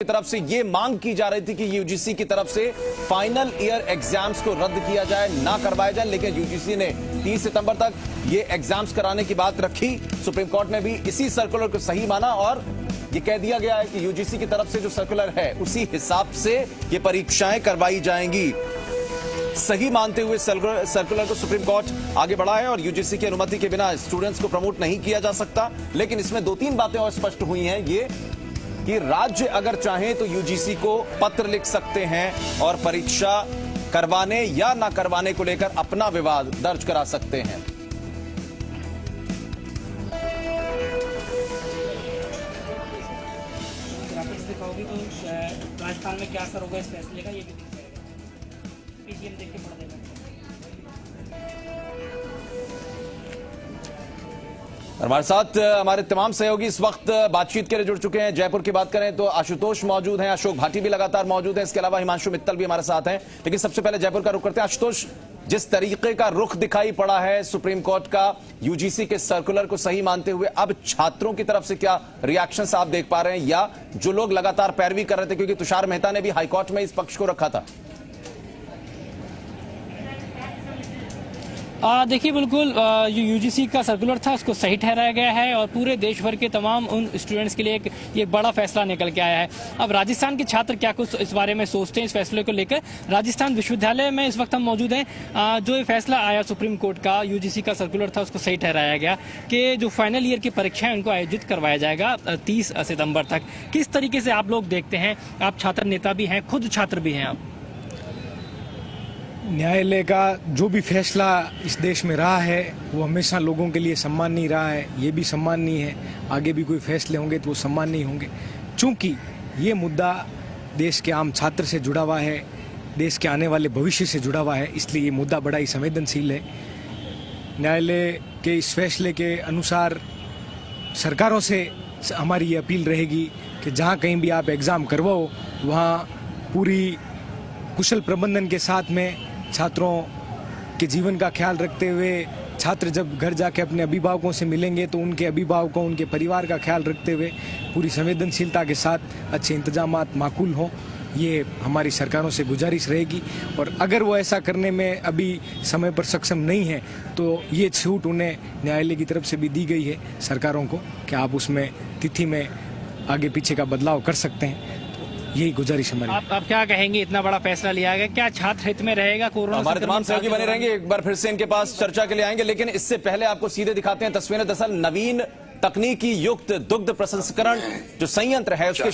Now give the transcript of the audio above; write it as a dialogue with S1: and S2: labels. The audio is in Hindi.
S1: की तरफ से ये मांग की जा रही थी कि यूजीसी की तरफ से फाइनल ईयर एग्जाम्स को रद्द किया जाए, ना करवाए जाए, लेकिन यूजीसी ने 30 सितंबर तक ये एग्जाम्स कराने की बात रखी। सुप्रीम कोर्ट ने भी इसी सर्कुलर को सही माना और ये कह दिया गया है कि यूजीसी की तरफ से जो सर्कुलर है उसी हिसाब से ये परीक्षाएं करवाई जाएंगी। सही मानते हुए सर्कुलर को सुप्रीम कोर्ट आगे बढ़ा है और यूजीसी की अनुमति के बिना स्टूडेंट्स को प्रमोट नहीं किया जा सकता। लेकिन इसमें 2-3 बातें और स्पष्ट हुई हैं, ये कि राज्य अगर चाहें तो यूजीसी को पत्र लिख सकते हैं और परीक्षा करवाने या ना करवाने को लेकर अपना विवाद दर्ज करा सकते हैं।
S2: राजस्थान में क्या असर होगा इस फैसले का, ये भी पीजीएम देख के पढ़ देगा।
S1: हमारे साथ हमारे तमाम सहयोगी इस वक्त बातचीत के लिए जुड़ चुके हैं। जयपुर की बात करें तो आशुतोष मौजूद हैं, अशोक भाटी भी लगातार मौजूद हैं, इसके अलावा हिमांशु मित्तल भी हमारे साथ हैं। लेकिन सबसे पहले जयपुर का रुख करते हैं। आशुतोष, जिस तरीके का रुख दिखाई पड़ा है सुप्रीम कोर्ट का यूजीसी के सर्कुलर को सही मानते हुए, अब छात्रों की तरफ से क्या रिएक्शंस आप देख पा रहे हैं, या जो लोग लगातार पैरवी कर रहे थे, क्योंकि तुषार मेहता ने भी हाईकोर्ट में इस पक्ष को रखा था?
S2: देखिए, बिल्कुल जो यूजीसी का सर्कुलर था उसको सही ठहराया गया है और पूरे देश भर के तमाम उन स्टूडेंट्स के लिए ये बड़ा फैसला निकल के आया है। अब राजस्थान के छात्र क्या कुछ इस बारे में सोचते हैं इस फैसले को लेकर। राजस्थान विश्वविद्यालय में इस वक्त हम मौजूद हैं। जो ये फैसला आया सुप्रीम कोर्ट का, यूजीसी का सर्कुलर था उसको सही ठहराया गया कि जो फाइनल ईयर की परीक्षाएं उनको आयोजित करवाया जाएगा 30 सितंबर तक। किस तरीके से आप लोग देखते हैं? आप छात्र नेता भी हैं, खुद छात्र भी हैं आप।
S3: न्यायालय का जो भी फैसला इस देश में रहा है वो हमेशा लोगों के लिए सम्माननीय रहा है, ये भी सम्माननीय है। आगे भी कोई फैसले होंगे तो वो सम्माननीय होंगे। चूंकि ये मुद्दा देश के आम छात्र से जुड़ा हुआ है, देश के आने वाले भविष्य से जुड़ा हुआ है, इसलिए ये मुद्दा बड़ा ही संवेदनशील है। न्यायालय के इस फैसले के अनुसार सरकारों से हमारी ये अपील रहेगी कि जहाँ कहीं भी आप एग्ज़ाम करवाओ वहाँ पूरी कुशल प्रबंधन के साथ में छात्रों के जीवन का ख्याल रखते हुए, छात्र जब घर जाके अपने अभिभावकों से मिलेंगे तो उनके अभिभावकों, उनके परिवार का ख्याल रखते हुए पूरी संवेदनशीलता के साथ अच्छे इंतजामात माकूल हों, ये हमारी सरकारों से गुजारिश रहेगी। और अगर वो ऐसा करने में अभी समय पर सक्षम नहीं है तो ये छूट उन्हें न्यायालय की तरफ से भी दी गई है सरकारों को कि आप उसमें तिथि में आगे पीछे का बदलाव कर सकते हैं। यही गुजारिश हमारी।
S2: आप क्या कहेंगे, इतना बड़ा फैसला लिया गया, क्या छात्र हित में रहेगा? कोरोना
S1: हमारे तमाम सहयोगी बने रहेंगे, एक बार फिर से इनके पास चर्चा के लिए आएंगे, लेकिन इससे पहले आपको सीधे दिखाते हैं तस्वीरें। दरअसल नवीन तकनीकी युक्त दुग्ध प्रसंस्करण जो संयंत्र है उसके